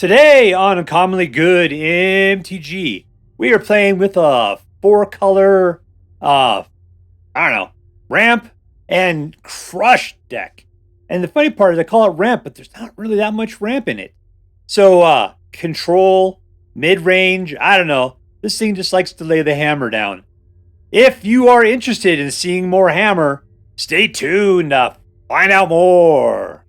Today on Uncommonly Good MTG, we are playing with a 4-color, ramp and crush deck. And the funny part is I call it ramp, but there's not really that much ramp in it. So, control, mid-range, I don't know. This thing just likes to lay the hammer down. If you are interested in seeing more hammer, stay tuned to find out more.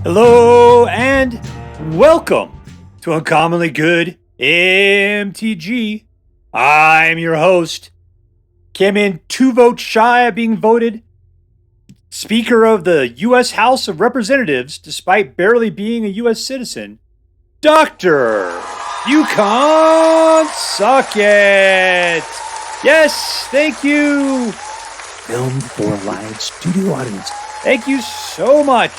Hello and welcome to Uncommonly Good MTG. I'm your host. Came in 2 votes shy of being voted Speaker of the U.S. House of Representatives, despite barely being a U.S. citizen, Dr. You Can't Suck It. Yes, thank you. Filmed for a live studio audience. Thank you so much.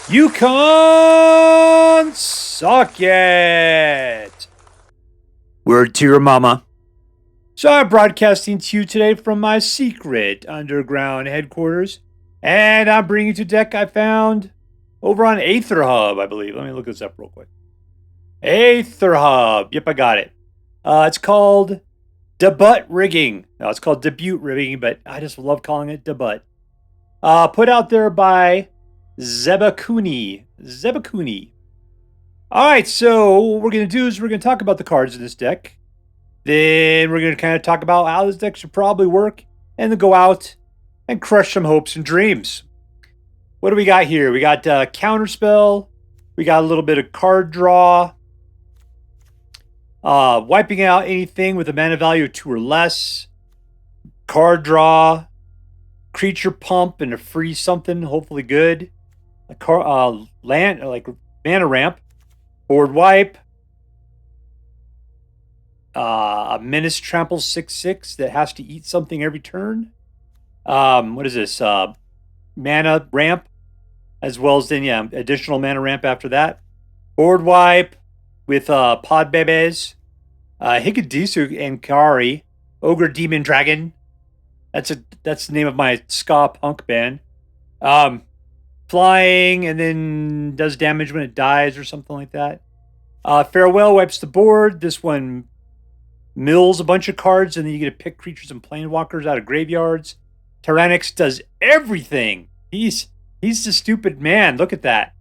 You can't suck it. Word to your mama. So I'm broadcasting to you today from my secret underground headquarters. And I'm bringing you to a deck I found over on Aether Hub, I believe. Let me look this up real quick. Aether Hub. Yep, I got it. It's called Debut Rigging. No, it's called Debut Rigging, but I just love calling it Debut. Put out there by Zebakuni. Alright, so what we're going to do is we're going to talk about the cards in this deck. Then we're going to kind of talk about how this deck should probably work. And then go out and crush some hopes and dreams. What do we got here? We got Counterspell. We got a little bit of card draw. Wiping out anything with a mana value of 2 or less. Card draw. Creature pump and a free something, hopefully good. Land, like mana ramp. Board wipe. A Menace Trample 6/6 that has to eat something every turn. What is this? Mana ramp, as well as then additional mana ramp after that. Board wipe with Pod Bebes, Hidetsugu and Kairi, Ogre Demon Dragon. That's the name of my ska punk band. Flying and then does damage when it dies or something like that. Farewell wipes the board. This one mills a bunch of cards and then you get to pick creatures and planeswalkers out of graveyards. Tyrranax does everything. He's the stupid man. Look at that.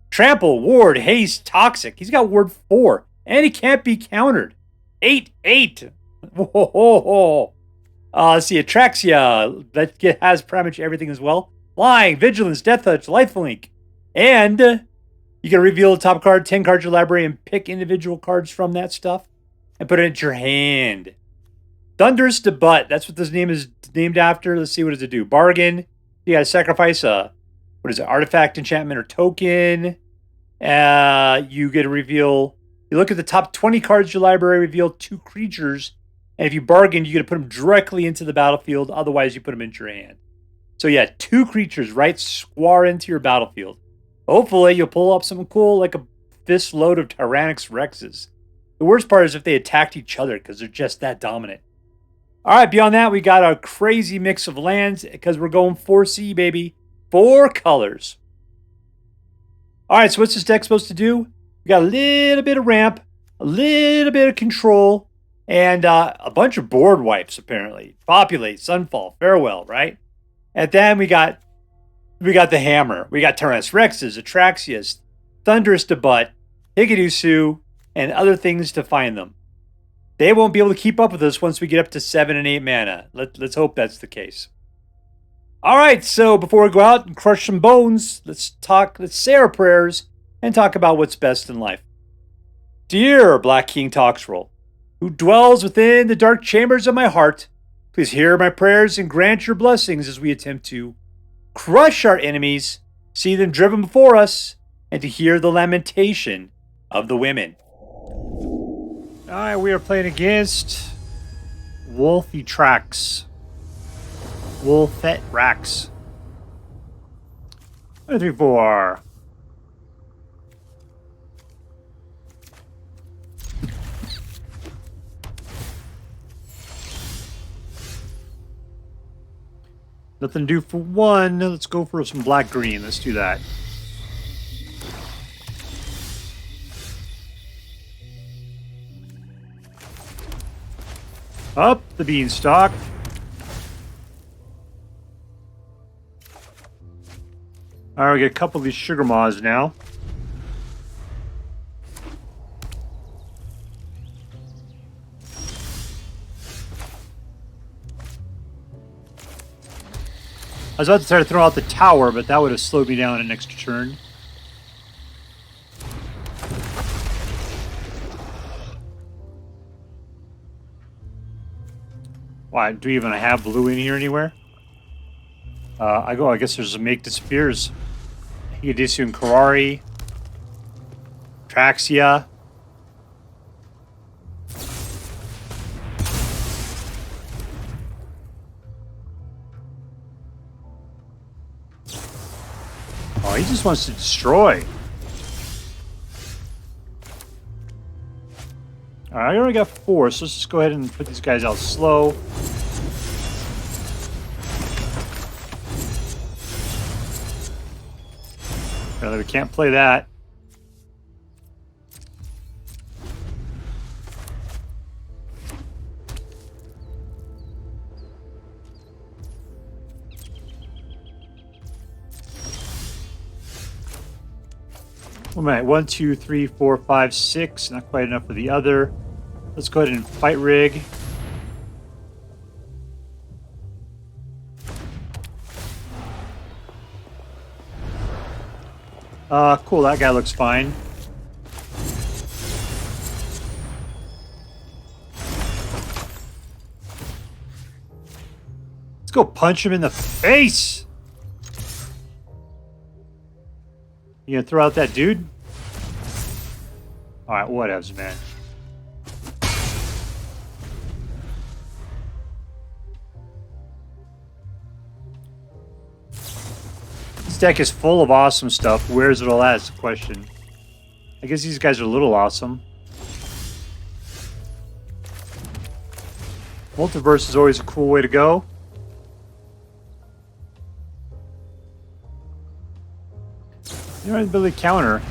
Trample, ward, haste, toxic. He's got ward 4. And he can't be countered. 8/8. Whoa. Let's see. Atraxa. That has pretty much everything as well. Flying, vigilance, death touch, lifelink. And you can reveal the top card, 10 cards in your library, and pick individual cards from that stuff. And put it into your hand. Thunderous Debut. That's what this name is named after. Let's see, what does it do? Bargain. You got to sacrifice a, artifact, enchantment, or token. You get to reveal, you look at the top 20 cards in your library, reveal 2 creatures. And if you bargain, you get to put them directly into the battlefield. Otherwise, you put them into your hand. So yeah, 2 creatures right square into your battlefield. Hopefully, you'll pull up something cool like a fist load of Tyrranax Rexes. The worst part is if they attacked each other because they're just that dominant. All right, beyond that, we got a crazy mix of lands because we're going 4C, baby. 4 colors. All right, so what's this deck supposed to do? We got a little bit of ramp, a little bit of control, and a bunch of board wipes, apparently. Depopulate, Sunfall, Farewell, right? And then we got the hammer. We got Tyrranax Rexes, Atraxias, Thunderous Debut, Hidetsugu, and other things to find them. They won't be able to keep up with us once we get up to 7 and 8 mana. Let's hope that's the case. All right, so before we go out and crush some bones, let's say our prayers and talk about what's best in life. Dear Black King Toxroll, who dwells within the dark chambers of my heart, please hear my prayers and grant your blessings as we attempt to crush our enemies, see them driven before us, and to hear the lamentation of the women. Alright, we are playing against wolfetrax. 1, 2, 3, 4. Nothing to do for one. Let's go for some black-green. Let's do that. Up the Beanstalk. Alright, we get a couple of these Sugarmaws now. I was about to try to throw out the tower, but that would have slowed me down an extra turn. Why, do we even have blue in here anywhere? I guess there's a Make Disappears. Hidetsugu and Kairi. Atraxa. Oh, he just wants to destroy. Alright, I already got 4, so let's just go ahead and put these guys out slow. Apparently we can't play that. One minute. 1, 2, 3, 4, 5, 6. Not quite enough for the other. Let's go ahead and fight rig. Cool. That guy looks fine. Let's go punch him in the face. You gonna throw out that dude? Alright, whatevs, man. This deck is full of awesome stuff. Where's it all at? Is the question. I guess these guys are a little awesome. Multiverse is always a cool way to go. You don't really counter.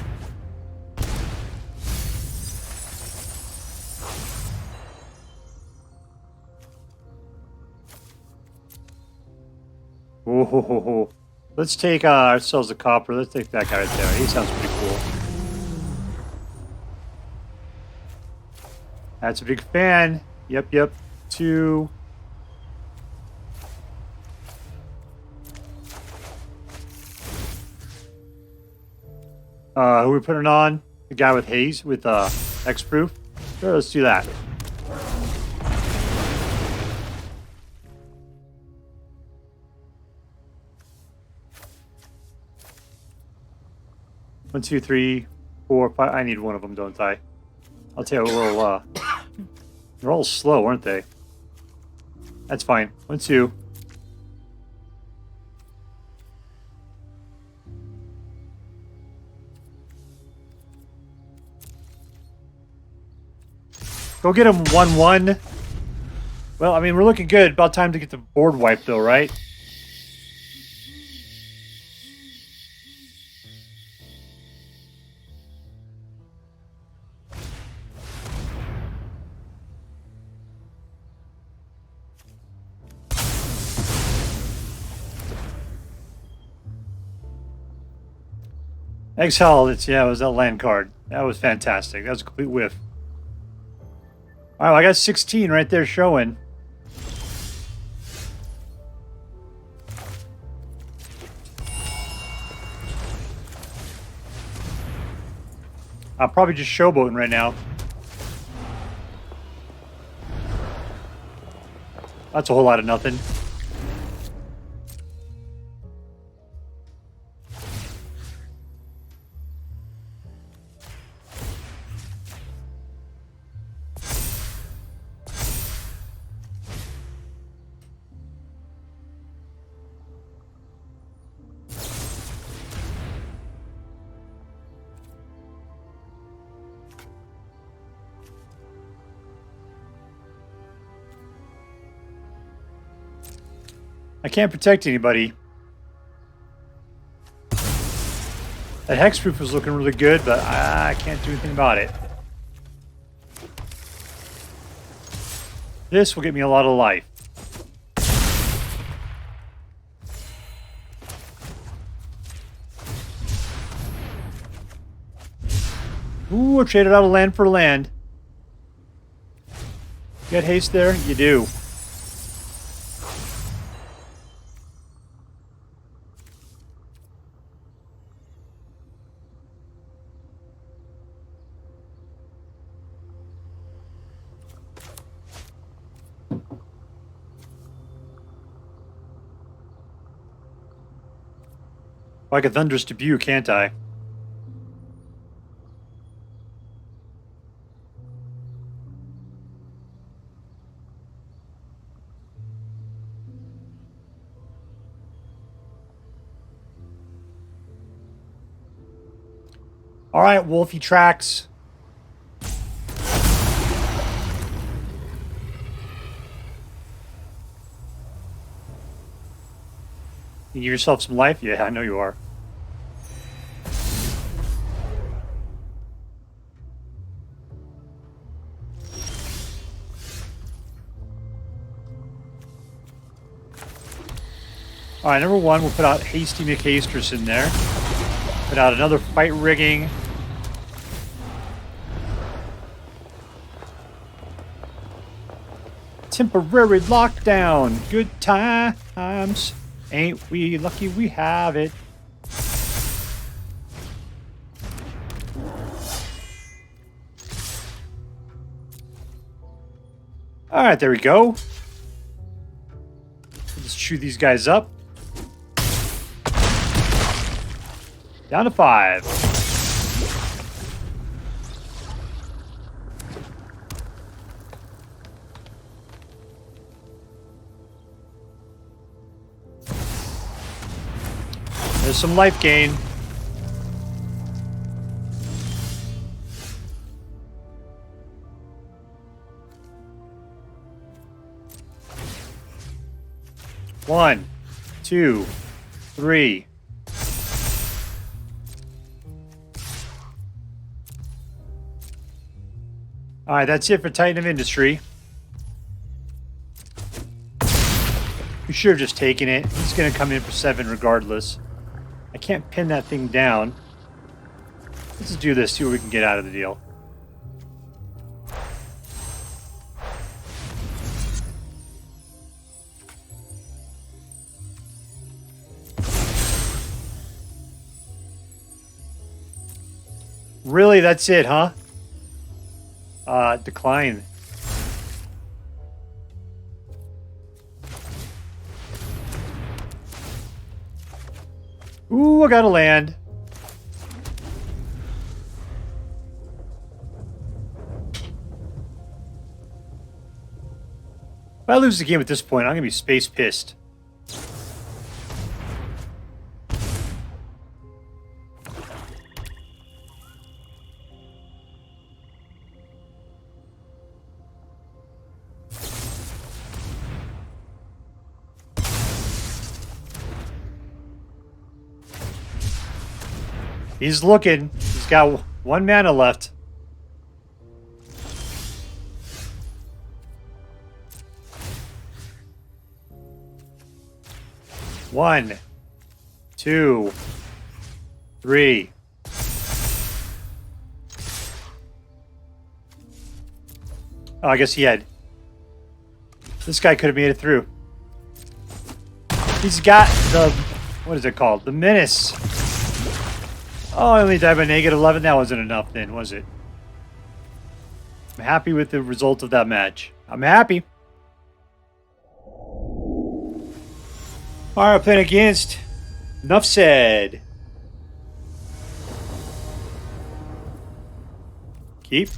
Oh, let's take ourselves a copper. Let's take that guy right there. He sounds pretty cool. That's a big fan. Yep. 2. Who are we putting on? The guy with haze, with X-Proof? Sure, let's do that. One, 2, 3, 4, 5. I need one of them, don't I? I'll tell you what, they're all slow, aren't they? That's fine. 1, 2. Go get him 1-1. Well, I mean, we're looking good. About time to get the board wiped, though, right? Exile, it was that land card. That was fantastic. That was a complete whiff. All right, I got 16 right there showing. I'm probably just showboating right now. That's a whole lot of nothing. I can't protect anybody. That hexproof was looking really good, but I can't do anything about it. This will get me a lot of life. Ooh, I traded out a land for land. You got haste there? You do. I could Thunderous Debut, can't I? All right, wolfetrax. You give yourself some life? Yeah, I know you are. All right, number one, we'll put out Hasty McHasters in there. Put out another Fight Rigging. Temporary lockdown. Good times. Ain't we lucky we have it. All right, there we go. Let's chew these guys up. Down to 5. There's some life gain. One, 2, 3. All right, that's it for Titan of Industry. We should have just taken it. He's going to come in for 7 regardless. I can't pin that thing down. Let's just do this, see what we can get out of the deal. Really, that's it, huh? Decline. Ooh, I gotta land. If I lose the game at this point, I'm gonna be space pissed. He's looking. He's got 1 mana left. One, 2, 3. Oh, I guess he had. This guy could have made it through. He's got the, what is it called? The Menace. Oh, I only died by -11. That wasn't enough then, was it? I'm happy with the result of that match. I'm happy. Alright, playing against. Enough said. Keep.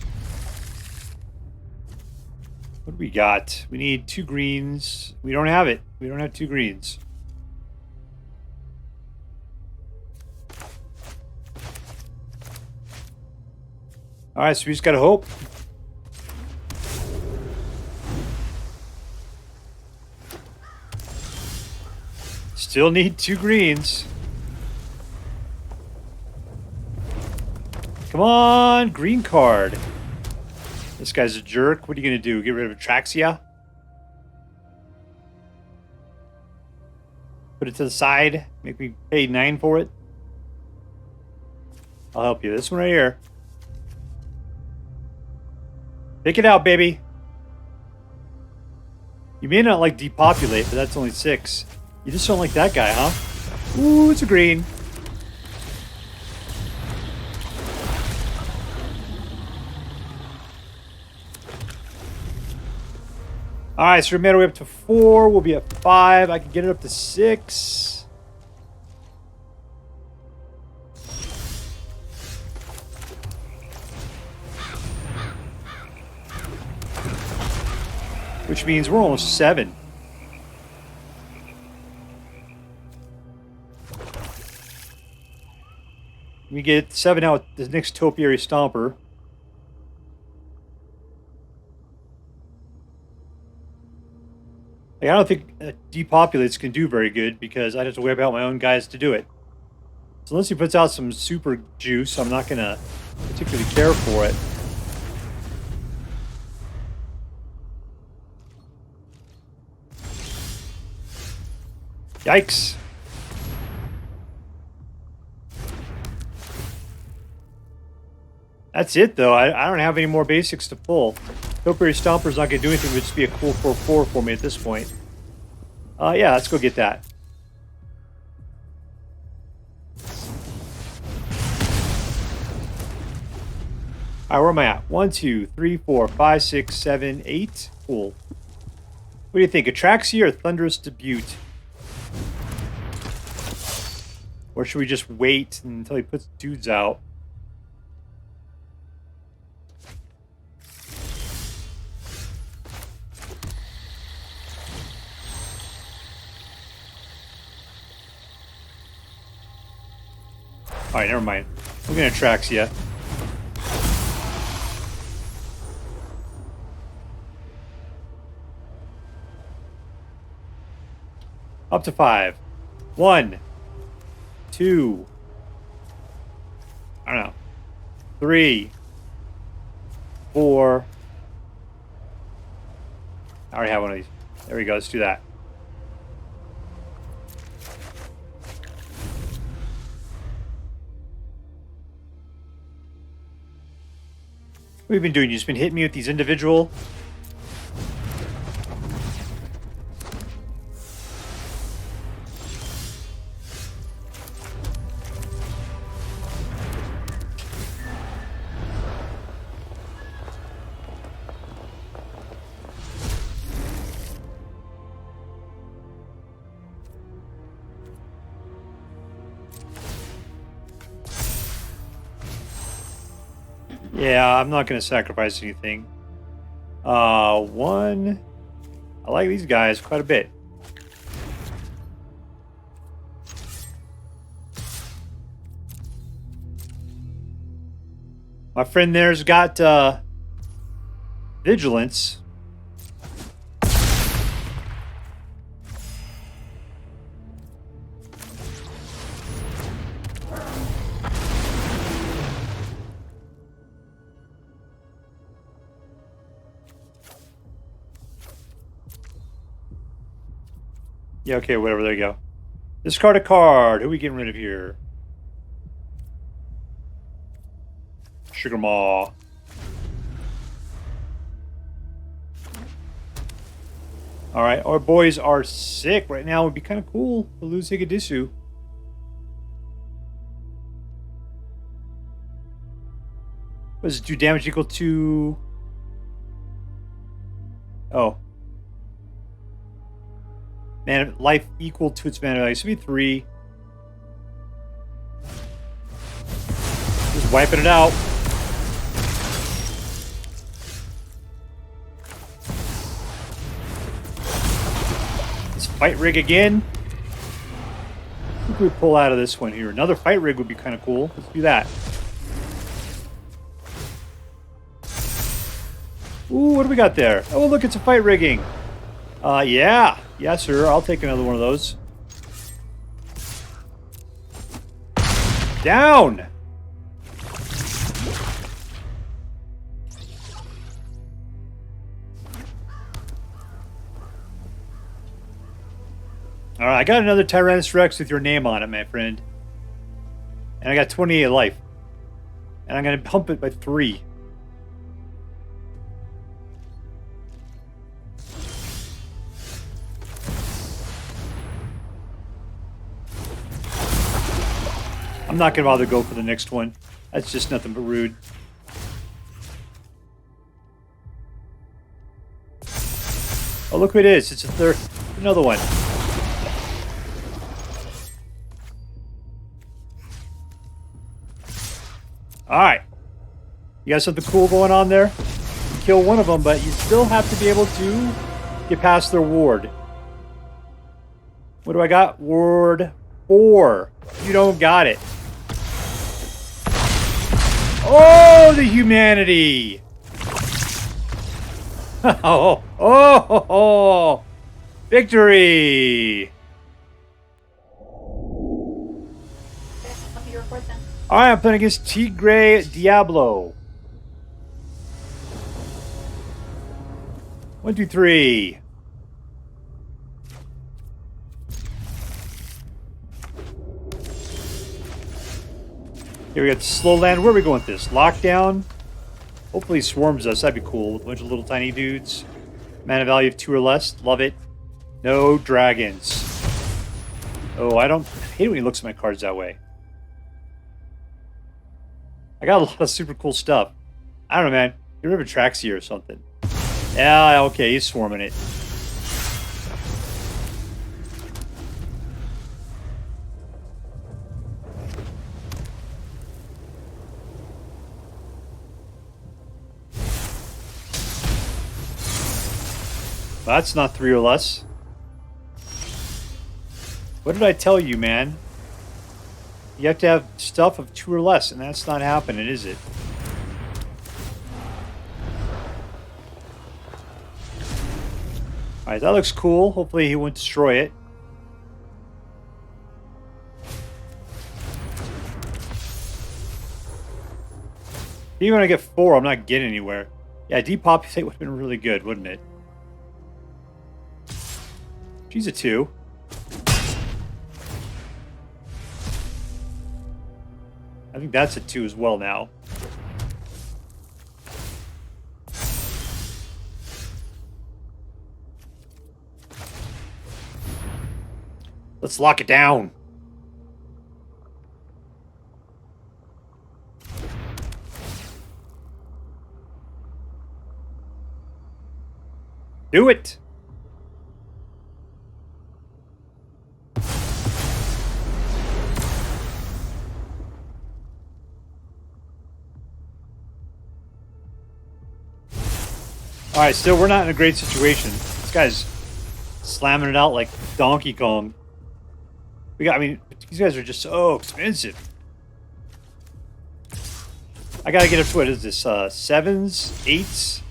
What do we got? We need 2 greens. We don't have it. We don't have 2 greens. Alright, so we just gotta hope. Still need 2 greens. Come on, green card. This guy's a jerk. What are you going to do? Get rid of Atraxa? Put it to the side. Make me pay 9 for it. I'll help you. This one right here. Pick it out, baby. You may not like Depopulate, but that's only 6. You just don't like that guy, huh? Ooh, it's a green. Alright, so we made our way up to 4. We'll be at 5. I can get it up to 6. Which means we're almost 7. We get 7 out with the next Topiary Stomper. Like, I don't think Depopulates can do very good because I'd have to whip out my own guys to do it. So unless he puts out some super juice, I'm not going to particularly care for it. Yikes. That's it, though. I don't have any more basics to pull. Topiary Stomper's not going to do anything but just be a cool 4/4 for me at this point. Yeah, let's go get that. Alright, where am I at? 1, 2, 3, 4, 5, 6, 7, 8. Cool. What do you think? Atraxa or Thunderous Debut? Or should we just wait until he puts dudes out? Alright, never mind. I'm gonna Atraxa. Up to 5. 1, 2. I don't know. 3, 4. I already have one of these. There we go. Let's do that. What have you been doing? You just been hitting me with these individual... Yeah, I'm not going to sacrifice anything. 1. I like these guys quite a bit. My friend there's got Vigilance. Yeah, okay, whatever, there you go. Discard a card. Who are we getting rid of here? Sugarmaw. Alright, our boys are sick right now. It would be kind of cool to lose Hidetsugu. What does it do? Damage equal to... Oh. Mana, life equal to its mana value. So it'd be 3. Just wiping it out. Let's fight rig again. What can we pull out of this one here? Another fight rig would be kind of cool. Let's do that. Ooh, what do we got there? Oh, look, it's a fight rigging. Yeah. Yeah, sir. I'll take another one of those. Down! Alright, I got another Tyrranax Rex with your name on it, my friend. And I got 28 life. And I'm going to pump it by 3. I'm not going to bother to go for the next one. That's just nothing but rude. Oh, look who it is. It's a third. Another one. Alright. You got something cool going on there? You kill one of them, but you still have to be able to get past their ward. What do I got? Ward 4. You don't got it. Oh, the humanity! Oh, victory! Alright, I'm playing against Tigre Diablo. 1, 2, 3. Here we got slow land. Where are we going with this? Lockdown? Hopefully he swarms us. That'd be cool. With a bunch of little tiny dudes. Mana value of 2 or less. Love it. No dragons. Oh, I hate when he looks at my cards that way. I got a lot of super cool stuff. I don't know, man. Get rid of Atraxa or something. Yeah, okay, he's swarming it. That's not 3 or less. What did I tell you, man? You have to have stuff of 2 or less, and that's not happening, is it? Alright, that looks cool. Hopefully he won't destroy it. Even when I get 4, I'm not getting anywhere. Yeah, Depopulate would have been really good, wouldn't it? She's a 2. I think that's a 2 as well now. Let's lock it down. Do it. Alright, still, we're not in a great situation. This guy's slamming it out like Donkey Kong. I mean, these guys are just so expensive. I gotta get up to, what is this, 7s, 8s?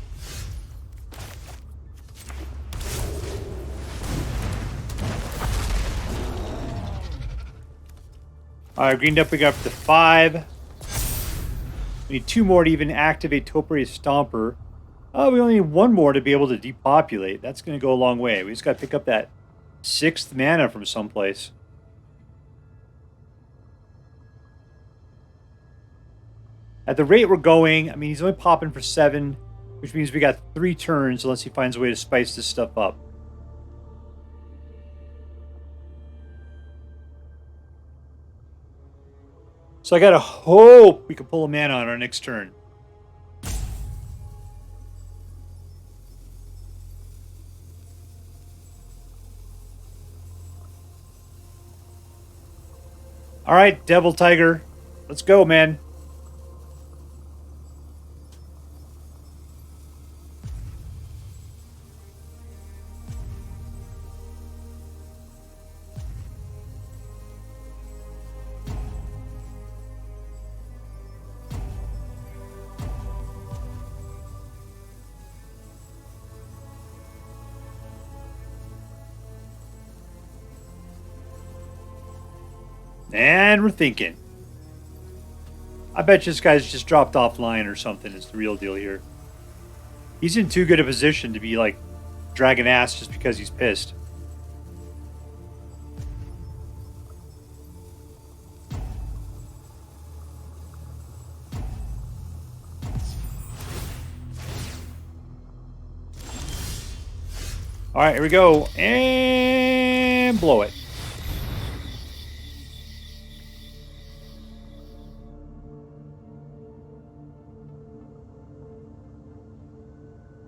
Alright, greened up, we got up to 5. We need 2 more to even activate Topiary Stomper. Oh, we only need 1 more to be able to depopulate. That's going to go a long way. We just got to pick up that 6th mana from someplace. At the rate we're going, I mean, he's only popping for 7, which means we got 3 turns unless he finds a way to spice this stuff up. So I got to hope we can pull a mana on our next turn. All right, Devil Tiger. Let's go, man. And we're thinking. I bet this guy's just dropped offline or something. It's the real deal here. He's in too good a position to be like dragging ass just because he's pissed. All right, here we go. And blow it.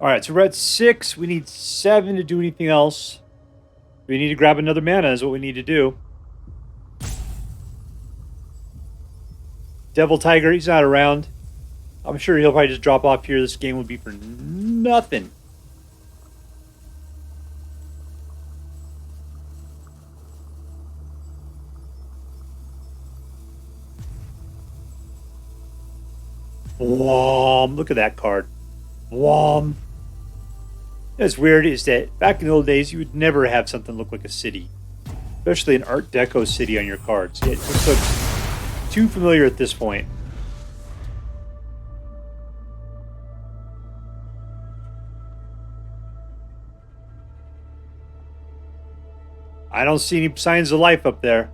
All right, so we're at 6. We need 7 to do anything else. We need to grab another mana is what we need to do. Devil Tiger, he's not around. I'm sure he'll probably just drop off here. This game will be for nothing. Whom! Look at that card. Whom! What's weird is that back in the old days, you would never have something look like a city. Especially an Art Deco city on your cards. It just looks too familiar at this point. I don't see any signs of life up there.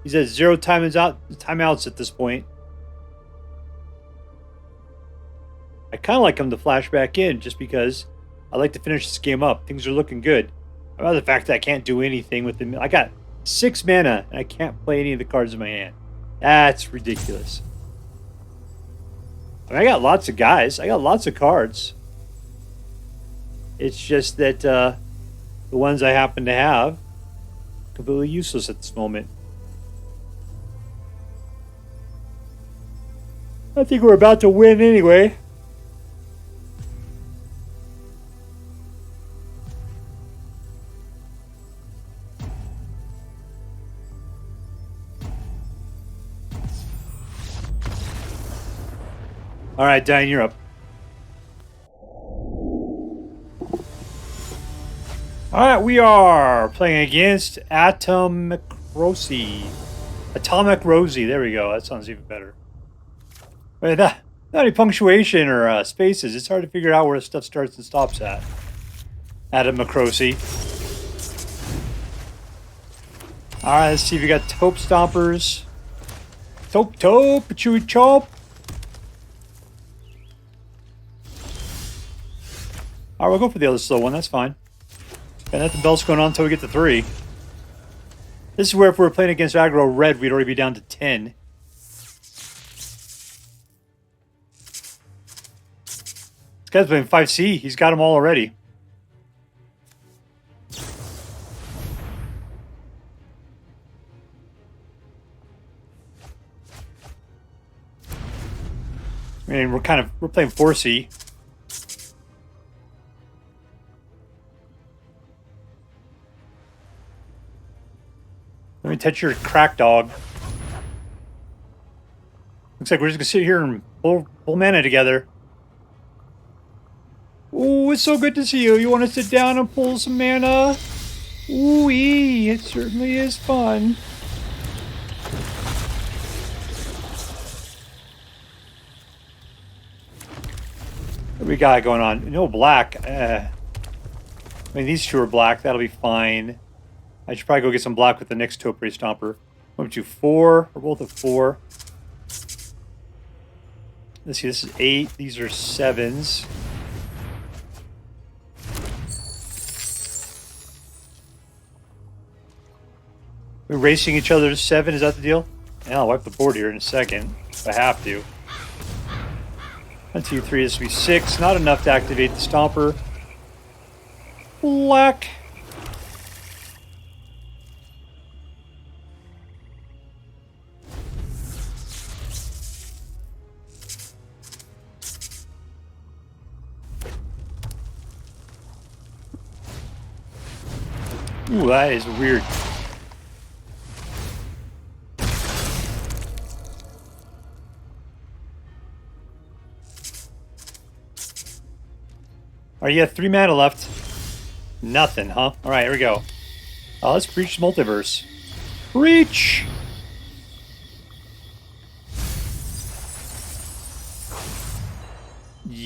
He's at 0 timeouts at this point. I kind of like him to flash back in just because I like to finish this game up. Things are looking good. About the fact that I can't do anything with them. I got 6 mana and I can't play any of the cards in my hand. That's ridiculous. I mean, I got lots of guys. I got lots of cards. It's just that the ones I happen to have completely useless at this moment. I think we're about to win anyway. All right, Diane, you're up. All right, we are playing against Atomic Rosie. There we go. That sounds even better. Wait, not any punctuation or spaces. It's hard to figure out where stuff starts and stops at. Atomic Rosie. All right, let's see if we got Taupe Stompers. Taupe, chewy chomp. All right, we'll go for the other slow one. That's fine. Got nothing else going on until we get to 3. This is where if we were playing against aggro red, we'd already be down to 10. This guy's playing 5C. He's got them all already. I mean, we're playing 4C. Let me touch your crack dog. Looks like we're just gonna sit here and pull mana together. Ooh, it's so good to see you. You want to sit down and pull some mana? Ooh-wee, it certainly is fun. What do we got going on? No black. I mean, these two are black. That'll be fine. I should probably go get some black with the next Topiary Stomper. 1, 2, 4. We're both at 4. Let's see, this is 8. These are 7s. We're racing each other to 7. Is that the deal? Yeah, I'll wipe the board here in a second if I have to. 1, 2, 3. This will be 6. Not enough to activate the Stomper. Black. Ooh, that is weird. Are you at 3 mana left? Nothing, huh? Alright, here we go. Let's Breach the Multiverse. Breach!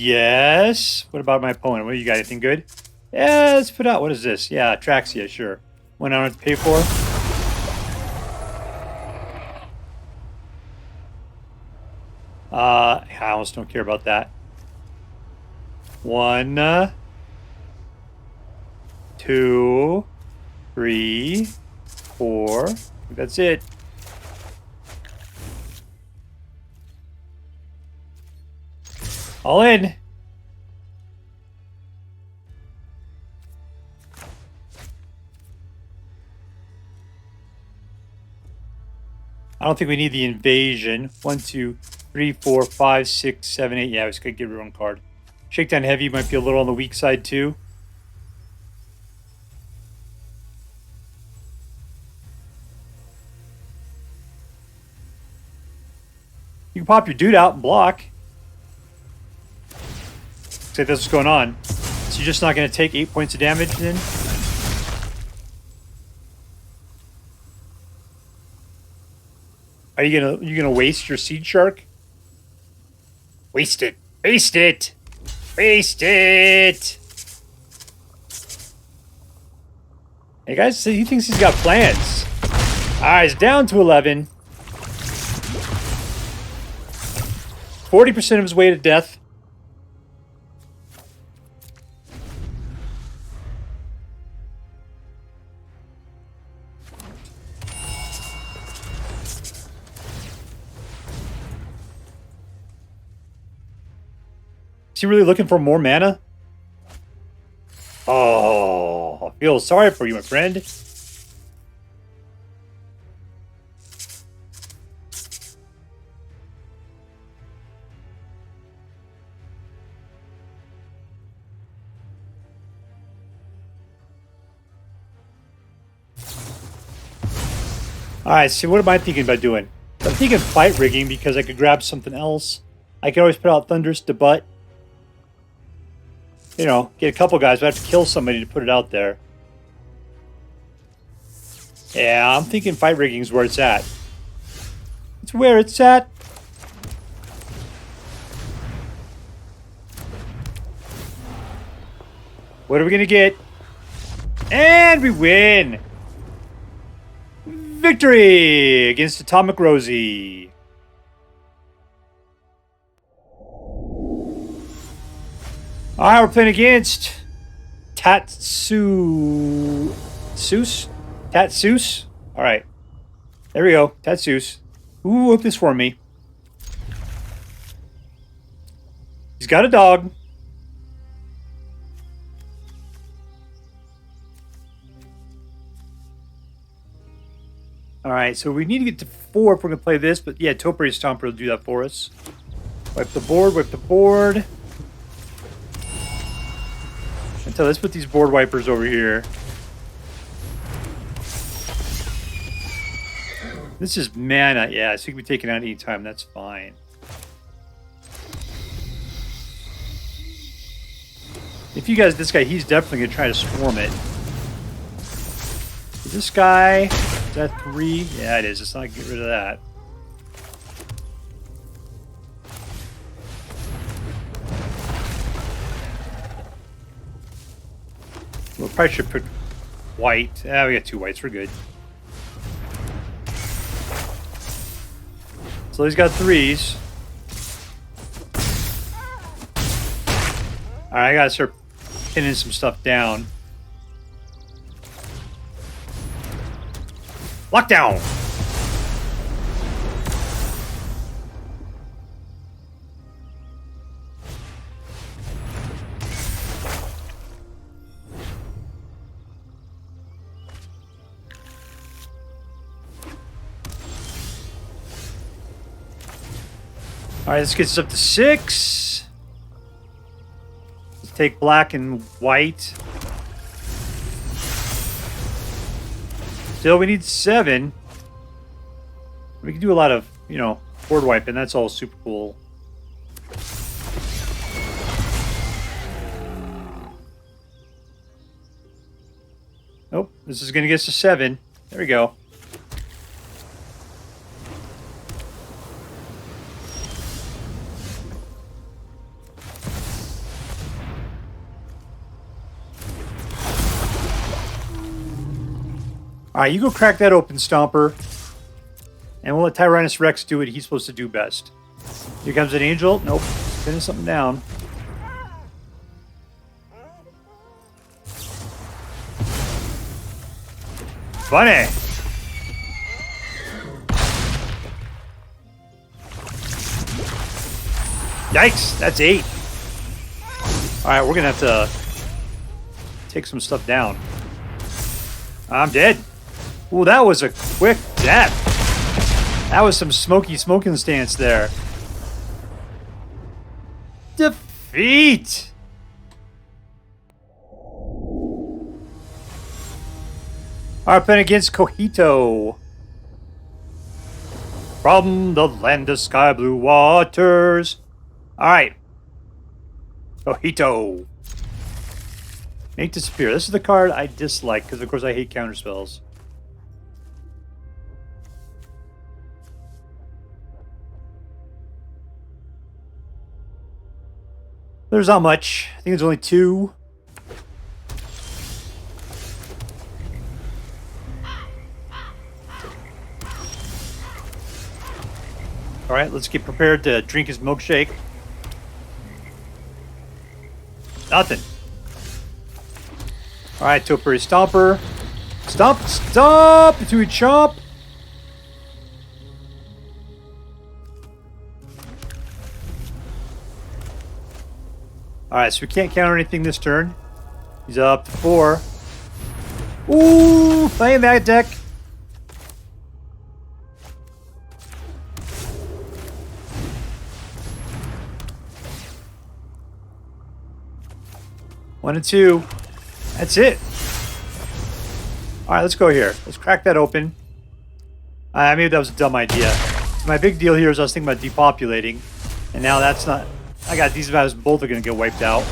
Yes. What about my opponent? What do you got? Anything good? Yeah, let's put out. What is this? Yeah, Atraxa, sure. One I don't have to pay for. I almost don't care about that. 1, 2, 3, 4. That's it. All in. I don't think we need the invasion. 1, 2, 3, 4, 5, 6, 7, 8. Yeah, I was going to get rid of one card. Shakedown Heavy might be a little on the weak side, too. You can pop your dude out and block. Say that's what's going on. So you're just not going to take 8 points of damage then? Are you gonna waste your Seed Shark? Waste it! Waste it! Waste it! Hey guys, he thinks he's got plans. Alright, he's down to 11. 40% of his way to death. Is he really looking for more mana? Oh, I feel sorry for you, my friend. Alright, so what am I thinking about doing? I'm thinking fight rigging because I could grab something else. I could always put out Thunderous Debut. You know, get a couple guys, but I have to kill somebody to put it out there. Yeah, I'm thinking fight rigging is where it's at. It's where it's at. What are we going to get? And we win! Victory against Atomic Rosie. Alright, we're playing against Tatsus. Alright. There we go. Tatsus. Ooh, whip this for me. He's got a dog. Alright, so we need to get to 4 if we're going to play this, but yeah, Topiary Stomper will do that for us. Wipe the board, wipe the board. So let's put these board wipers over here. This is mana. Yeah, so you can be taken out anytime. That's fine. If you guys, this guy, he's definitely going to try to swarm it. This guy, is that 3? Yeah, it is. Let's not get rid of that. We'll probably should put white. Ah, we got 2 whites. We're good. So he's got 3s. Alright, I gotta start pinning some stuff down. Lockdown! Alright, let's get this up to 6. Let's take black and white. Still, we need 7. We can do a lot of, you know, board wiping. That's all super cool. Nope, this is going to get us to 7. There we go. All right, you go crack that open, Stomper. And we'll let Tyrranax Rex do what he's supposed to do best. Here comes an angel. Nope. Pinning something down. Funny. Yikes, that's 8. Alright, we're going to have to take some stuff down. I'm dead. Ooh, that was a quick death. That was some smoking stance there. Defeat! Alright, playing against Cojito. From the land of sky blue waters. Alright. Cojito. Make disappear. This is the card I dislike because, of course, I hate counterspells. There's not much. I think there's only 2. Alright, let's get prepared to drink his milkshake. Nothing. Alright, Topiary Stomper. Stomp! Stomp! Into a chomp! Alright, so we can't counter anything this turn. He's up to 4. Ooh! Playing that deck. One and 2. That's it. Alright, let's go here. Let's crack that open. Maybe that was a dumb idea. My big deal here is I was thinking about depopulating. And now that's not... I got these guys both are going to get wiped out.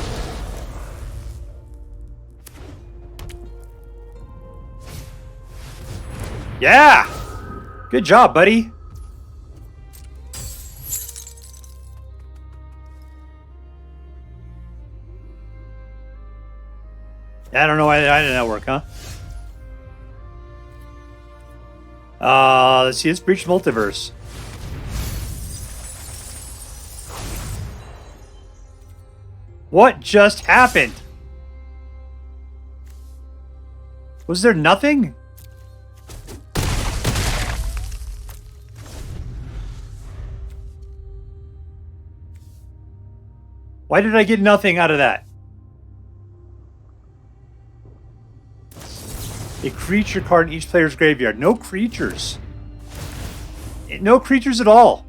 Yeah! Good job, buddy. I don't know why that didn't work, huh? Let's see. Let's Breach the Multiverse. What just happened? Was there nothing? Why did I get nothing out of that? A creature card in each player's graveyard. No creatures. No creatures at all.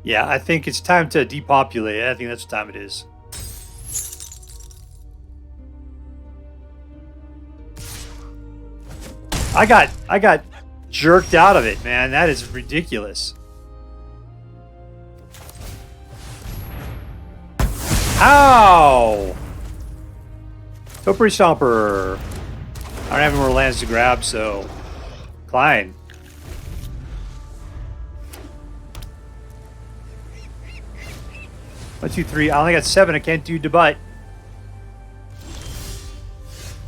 Yeah, I think it's time to depopulate. I think that's what time it is. I got jerked out of it, man. That is ridiculous. Ow! Topiary Stomper. I don't have any more lands to grab, so... Klein. One, two, three. I only got 7. I can't do debut. Yeah,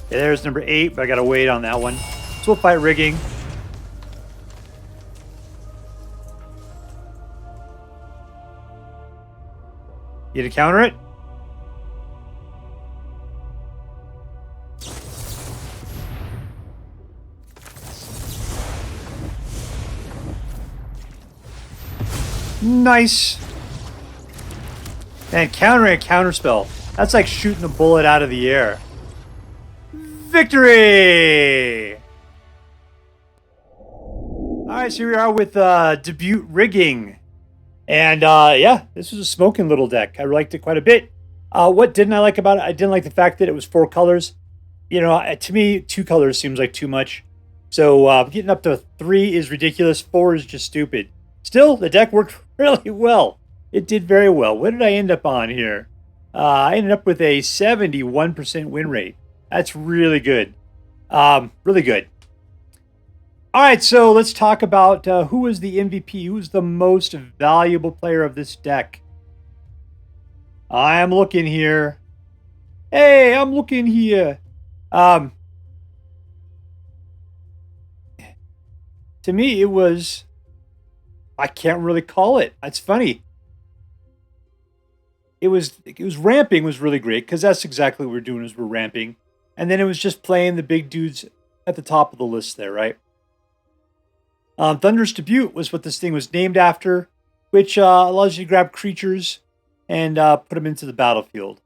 there's number 8, but I gotta wait on that one. So we'll fight rigging. You to counter it? Nice. And countering a counterspell. That's like shooting a bullet out of the air. Victory! Alright, so here we are with Debut Rigging. And yeah, this was a smoking little deck. I liked it quite a bit. What didn't I like about it? I didn't like the fact that it was 4 colors. You know, to me, 2 colors seems like too much. So getting up to 3 is ridiculous. 4 is just stupid. Still, the deck worked really well. It did very well. What did I end up on here? I ended up with a 71% win rate. That's really good. Really good. All right, so let's talk about who was the MVP, who was the most valuable player of this deck. I am looking here. Hey, I'm looking here. To me, it was, I can't really call it. It's funny. It was ramping was really great because that's exactly what we're doing is we're ramping. And then it was just playing the big dudes at the top of the list there, right? Thunderous Debut was what this thing was named after, which allows you to grab creatures and put them into the battlefield.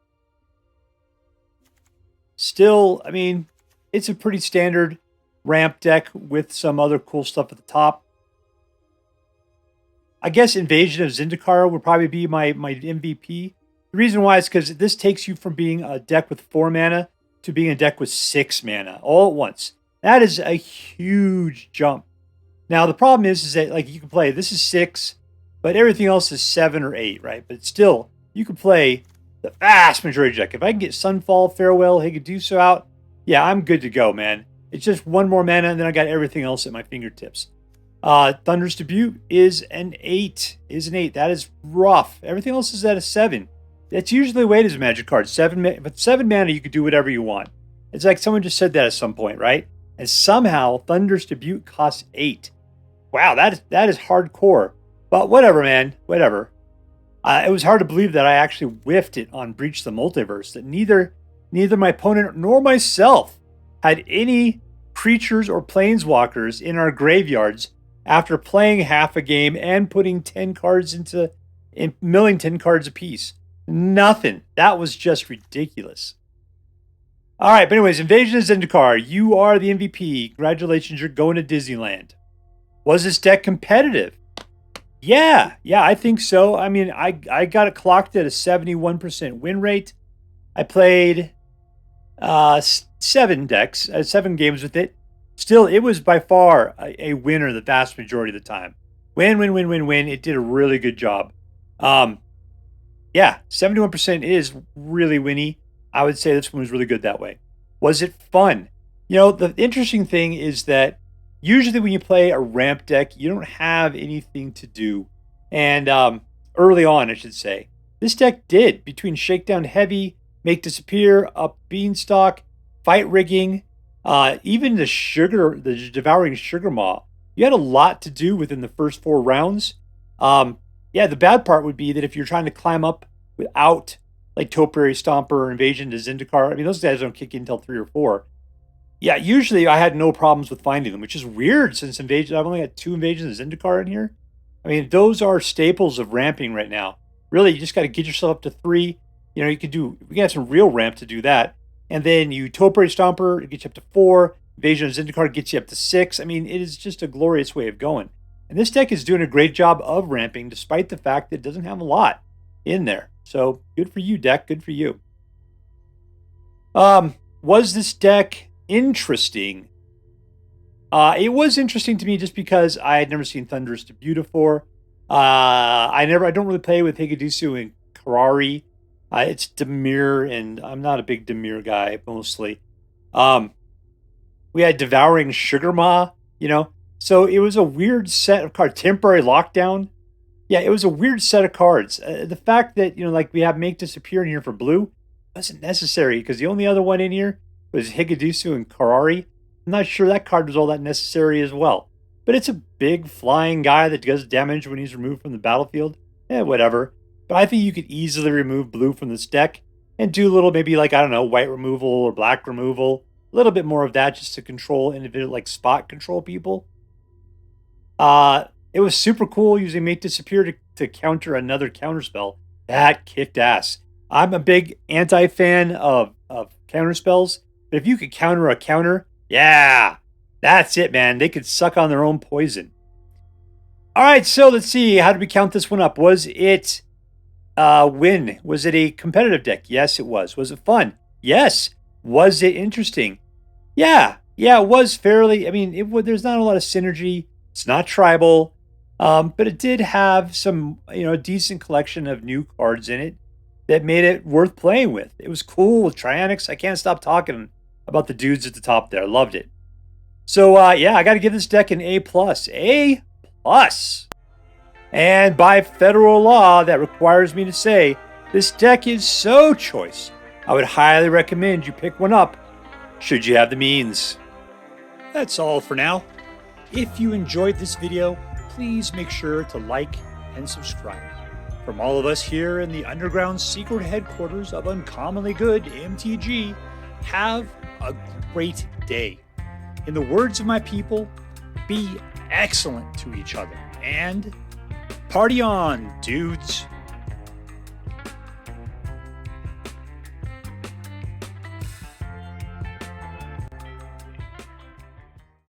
Still, I mean, it's a pretty standard ramp deck with some other cool stuff at the top. I guess Invasion of Zendikar would probably be my MVP. The reason why is because this takes you from being a deck with 4 mana to being a deck with 6 mana all at once. That is a huge jump. Now, the problem is that like you can play, this is 6, but everything else is 7 or 8, right? But still, you can play the vast majority of the deck. If I can get Sunfall, Farewell, Hidetsugu out, yeah, I'm good to go, man. It's just 1 more mana, and then I got everything else at my fingertips. Thunderous Debut is an 8. That is rough. Everything else is at a 7. That's usually the way it is Magic cards. But 7 mana, you could do whatever you want. It's like someone just said that at some point, right? And somehow Thunderous Debut costs 8. Wow, that is hardcore. But whatever, man. Whatever. It was hard to believe that I actually whiffed it on Breach the Multiverse. That neither my opponent nor myself had any creatures or planeswalkers in our graveyards after playing half a game and putting 10 cards milling 10 cards apiece. Nothing. That was just ridiculous. All right, but anyways, Invasion of Zendikar, you are the MVP. Congratulations, you're going to Disneyland. Was this deck competitive? Yeah, I think so. I mean, I got it clocked at a 71% win rate. I played 7 games with it. Still, it was by far a winner the vast majority of the time. Win. It did a really good job. Yeah, 71% is really winny. I would say this one was really good that way. Was it fun? You know, the interesting thing is that usually when you play a ramp deck, you don't have anything to do. And early on, I should say. This deck did. Between Shakedown Heavy, Make Disappear, Up Beanstalk, Fight Rigging, even the Devouring Sugarmaw. You had a lot to do within the first 4 rounds. Yeah, the bad part would be that if you're trying to climb up without like Topiary Stomper or Invasion of Zendikar, I mean, those guys don't kick in until 3 or 4. Yeah, usually I had no problems with finding them, which is weird since Invasion. I've only got 2 Invasions of Zendikar in here. I mean, those are staples of ramping right now. Really, you just got to get yourself up to 3. You know, we can have some real ramp to do that. And then you Topiary Stomper, it gets you up to 4. Invasion of Zendikar gets you up to 6. I mean, it is just a glorious way of going. And this deck is doing a great job of ramping, despite the fact that it doesn't have a lot in there. So, good for you, deck. Good for you. Was this deck interesting? It was interesting to me just because I had never seen Thunderous Debut before. I don't really play with Hidetsugu and Kairi. It's Dimir, and I'm not a big Dimir guy, mostly. We had Devouring Sugarmaw, you know. So it was a weird set of cards. Temporary Lockdown. Yeah, it was a weird set of cards. The fact that, you know, like we have Make Disappear in here for blue wasn't necessary because the only other one in here was Hidetsugu and Kairi. I'm not sure that card was all that necessary as well. But it's a big flying guy that does damage when he's removed from the battlefield. Whatever. But I think you could easily remove blue from this deck and do a little maybe like, I don't know, white removal or black removal. A little bit more of that just to control individual, like spot control people. It was super cool using Make Disappear to counter another counterspell. That kicked ass. I'm a big anti-fan of counterspells, but if you could counter a counter, yeah, that's it, man. They could suck on their own poison. All right, so let's see. How did we count this one up? Was it win? Was it a competitive deck? Yes, it was. Was it fun? Yes. Was it interesting? Yeah, it was fairly. I mean, there's not a lot of synergy. It's not tribal, but it did have some, a decent collection of new cards in it that made it worth playing with. It was cool with Tyrranax. I can't stop talking about the dudes at the top there. I loved it. So yeah, I got to give this deck an A+. A+. And by federal law, that requires me to say this deck is so choice. I would highly recommend you pick one up, should you have the means. That's all for now. If you enjoyed this video, please make sure to like and subscribe. From all of us here in the underground secret headquarters of Uncommonly Good MTG, have a great day. In the words of my people, be excellent to each other, and party on, dudes.